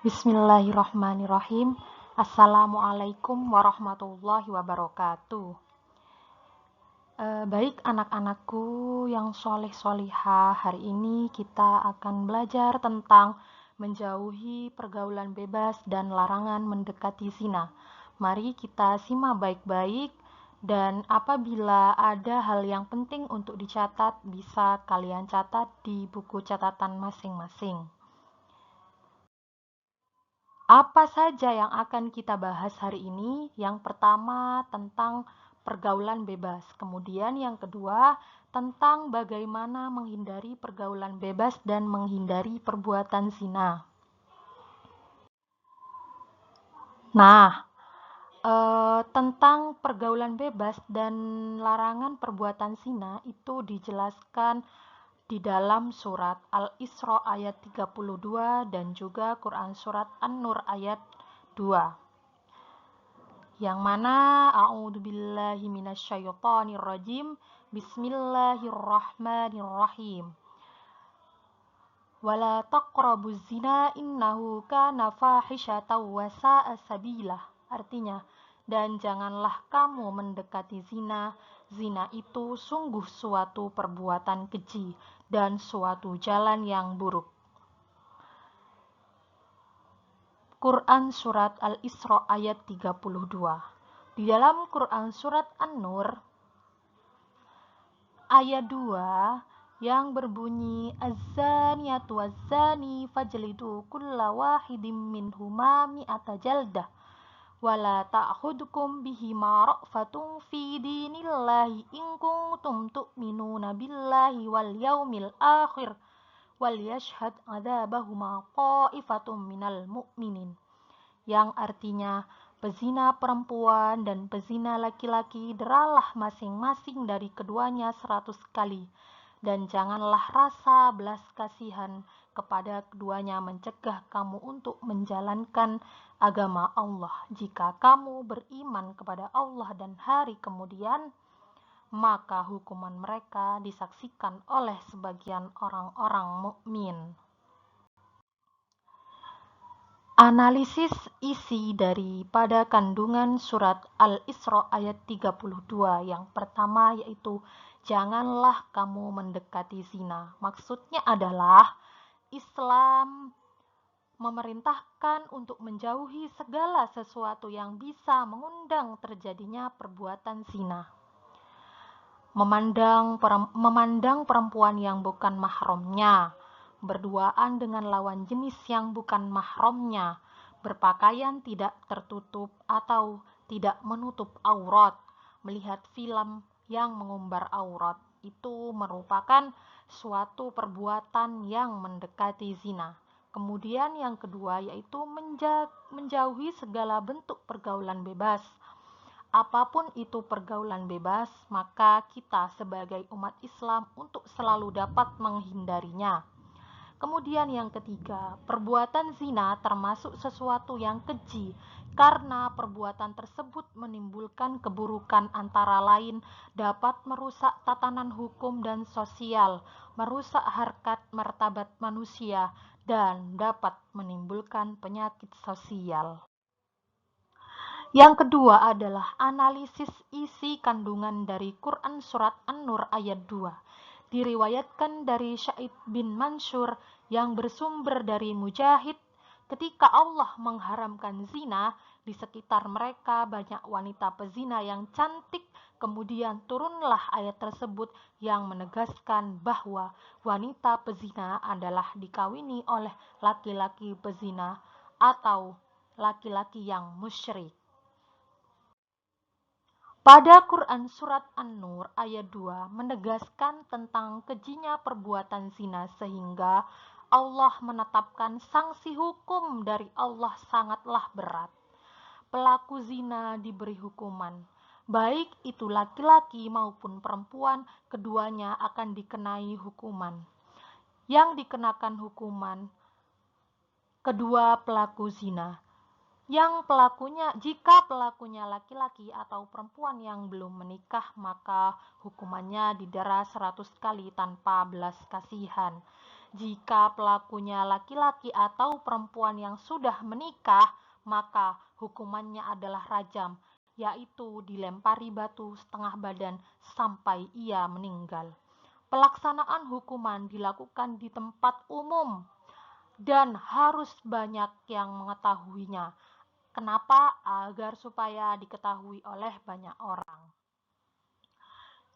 Bismillahirrahmanirrahim. Assalamualaikum warahmatullahi wabarakatuh. Baik anak-anakku yang soleh-solihah, hari ini kita akan belajar tentang menjauhi pergaulan bebas dan larangan mendekati zina. Mari kita simak baik-baik, dan apabila ada hal yang penting untuk dicatat, bisa kalian catat di buku catatan masing-masing. Apa saja yang akan kita bahas hari ini? Yang pertama tentang pergaulan bebas. Kemudian yang kedua tentang bagaimana menghindari pergaulan bebas dan menghindari perbuatan zina. Nah, tentang pergaulan bebas dan larangan perbuatan zina itu dijelaskan di dalam surat Al-Isra ayat 32 dan juga Quran surat An-Nur ayat 2. Yang mana a'udzubillahi minasyaitonirrajim, bismillahirrahmanirrahim, wala taqrabuz zina innahu kana fahisyatan wa sa'a sabila. Artinya, dan janganlah kamu mendekati zina. Zina itu sungguh suatu perbuatan keji dan suatu jalan yang buruk. Quran surat Al-Isra ayat 32. Di dalam Quran surat An-Nur ayat 2 yang berbunyi az-zaniyatu waz-zani fajlidu kulla wahidin minhuma mi'ata jaldah wala ta'khudhukum bihima ra'fatun fi dinillahi in kuntum tu'minuna billahi wal yaumil akhir wal yashhad 'adzabahuma qa'ifatun minal mu'minin, yang artinya pezina perempuan dan pezina laki-laki deralah masing-masing dari keduanya 100 kali, dan janganlah rasa belas kasihan kepada keduanya mencegah kamu untuk menjalankan agama Allah. Jika kamu beriman kepada Allah dan hari kemudian, maka hukuman mereka disaksikan oleh sebagian orang-orang mukmin. Analisis isi daripada kandungan surat Al-Isra ayat 32. Yang pertama yaitu janganlah kamu mendekati zina. Maksudnya adalah Islam memerintahkan untuk menjauhi segala sesuatu yang bisa mengundang terjadinya perbuatan zina. Memandang perempuan yang bukan mahramnya, berduaan dengan lawan jenis yang bukan mahramnya, berpakaian tidak tertutup atau tidak menutup aurat, melihat film yang mengumbar aurat, itu merupakan suatu perbuatan yang mendekati zina. Kemudian yang kedua yaitu menjauhi segala bentuk pergaulan bebas. Apapun itu pergaulan bebas, maka kita sebagai umat Islam untuk selalu dapat menghindarinya. Kemudian yang ketiga, perbuatan zina termasuk sesuatu yang keji karena perbuatan tersebut menimbulkan keburukan, antara lain dapat merusak tatanan hukum dan sosial, merusak harkat martabat manusia, dan dapat menimbulkan penyakit sosial. Yang kedua adalah analisis isi kandungan dari Quran surat An-Nur ayat 2. Diriwayatkan dari Sa'id bin Mansur yang bersumber dari Mujahid, ketika Allah mengharamkan zina, di sekitar mereka banyak wanita pezina yang cantik. Kemudian turunlah ayat tersebut yang menegaskan bahwa wanita pezina adalah dikawini oleh laki-laki pezina atau laki-laki yang musyrik. Pada Quran surat An-Nur ayat 2 menegaskan tentang kejinya perbuatan zina, sehingga Allah menetapkan sanksi hukum dari Allah sangatlah berat. Pelaku zina diberi hukuman, baik itu laki-laki maupun perempuan, keduanya akan dikenai hukuman. Yang dikenakan hukuman kedua pelaku zina, jika pelakunya laki-laki atau perempuan yang belum menikah, maka hukumannya didera 100 kali tanpa belas kasihan. Jika pelakunya laki-laki atau perempuan yang sudah menikah, maka hukumannya adalah rajam, yaitu dilempari batu setengah badan sampai ia meninggal. Pelaksanaan hukuman dilakukan di tempat umum dan harus banyak yang mengetahuinya. Kenapa? Agar supaya diketahui oleh banyak orang.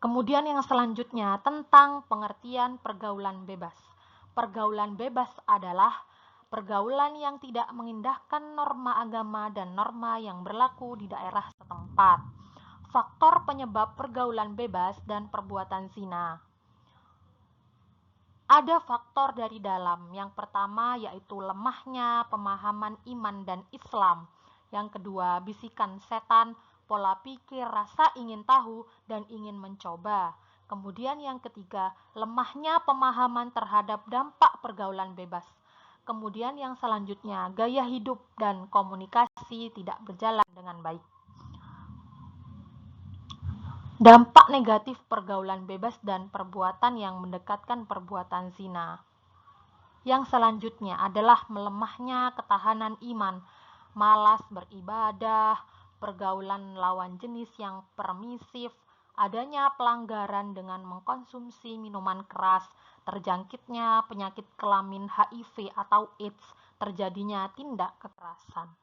Kemudian yang selanjutnya tentang pengertian pergaulan bebas. Pergaulan bebas adalah pergaulan yang tidak mengindahkan norma agama dan norma yang berlaku di daerah setempat. Faktor penyebab pergaulan bebas dan perbuatan zina. Ada faktor dari dalam. Yang pertama yaitu lemahnya pemahaman iman dan Islam. Yang kedua, bisikan setan, pola pikir, rasa ingin tahu, dan ingin mencoba. Kemudian yang ketiga, lemahnya pemahaman terhadap dampak pergaulan bebas. Kemudian yang selanjutnya, gaya hidup dan komunikasi tidak berjalan dengan baik. Dampak negatif pergaulan bebas dan perbuatan yang mendekatkan perbuatan zina. Yang selanjutnya adalah melemahnya ketahanan iman, malas beribadah, pergaulan lawan jenis yang permisif, adanya pelanggaran dengan mengkonsumsi minuman keras, terjangkitnya penyakit kelamin HIV atau AIDS, terjadinya tindak kekerasan.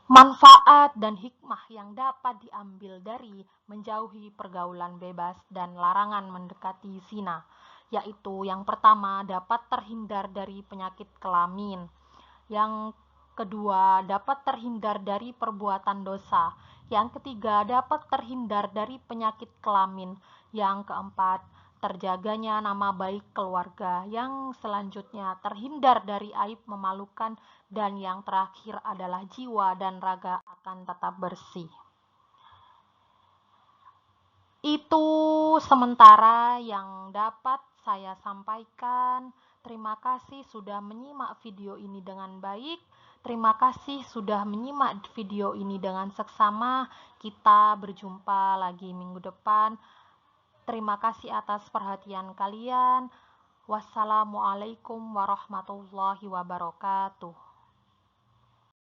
Manfaat dan hikmah yang dapat diambil dari menjauhi pergaulan bebas dan larangan mendekati zina, yaitu yang pertama dapat terhindar dari penyakit kelamin, yang kedua dapat terhindar dari perbuatan dosa, yang ketiga dapat terhindar dari penyakit kelamin, yang keempat terjaganya nama baik keluarga, yang selanjutnya terhindar dari aib memalukan, dan yang terakhir adalah jiwa dan raga akan tetap bersih. Itu sementara yang dapat saya sampaikan. Terima kasih sudah menyimak video ini dengan baik. Terima kasih sudah menyimak video ini dengan seksama. Kita berjumpa lagi minggu depan. Terima kasih atas perhatian kalian. Wassalamualaikum warahmatullahi wabarakatuh.